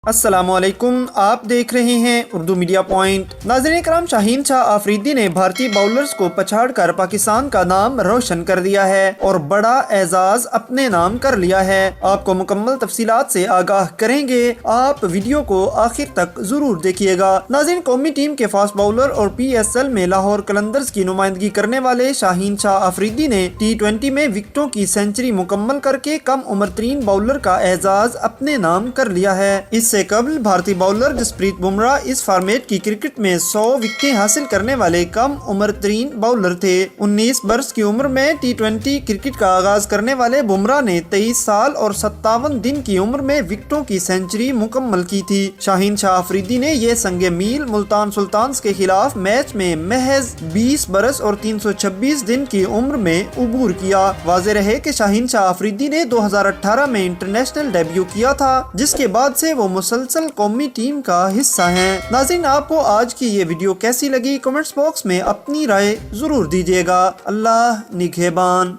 अस्सलामु अलैकुम, आप देख रहे हैं उर्दू मीडिया पॉइंट। नाज़रीन करम, शाहीन शाह आफरीदी ने भारतीय बाउलर्स को पछाड़कर पाकिस्तान का नाम रोशन कर दिया है और बड़ा एजाज अपने नाम कर लिया है। आपको मुकम्मल तफसीलात से आगाह करेंगे, आप वीडियो को आखिर तक जरूर देखिएगा। नाज़रीन, कौमी टीम के फास्ट बाउलर और PSL में लाहौर कलंदर्स की नुमाइंदगी करने वाले शाहीन शाह आफरीदी ने T20 में विकेटों की सेंचुरी मुकम्मल करके कम उम्र तरीन बाउलर का एजाज अपने नाम कर लिया है। इससे कबल भारतीय बाउलर जसप्रीत बुमराह इस फॉर्मेट की क्रिकेट में 100 विकेटें हासिल करने वाले कम उम्र तरीन बाउलर थे। 19 वर्ष की उम्र में T20 क्रिकेट का आगाज करने वाले बुमराह ने 23 साल और 57 दिन की उम्र में विकेटों की सेंचुरी मुकम्मल की थी। शाहीन शाह आफरीदी ने यह संगे मील मुल्तान सुल्तान्स के खिलाफ मैच में महज 20 बरस और 326 दिन की उम्र में उबूर किया। वाज़ेह रहे कि शाहीन शाह आफरीदी ने 2018 में इंटरनेशनल डेब्यू किया था, जिसके बाद से वो मुसलसल कौमी टीम का हिस्सा हैं। नाज़रीन, आपको आज की ये वीडियो कैसी लगी, कमेंट्स बॉक्स में अपनी राय जरूर दीजिएगा। अल्लाह निगहबान।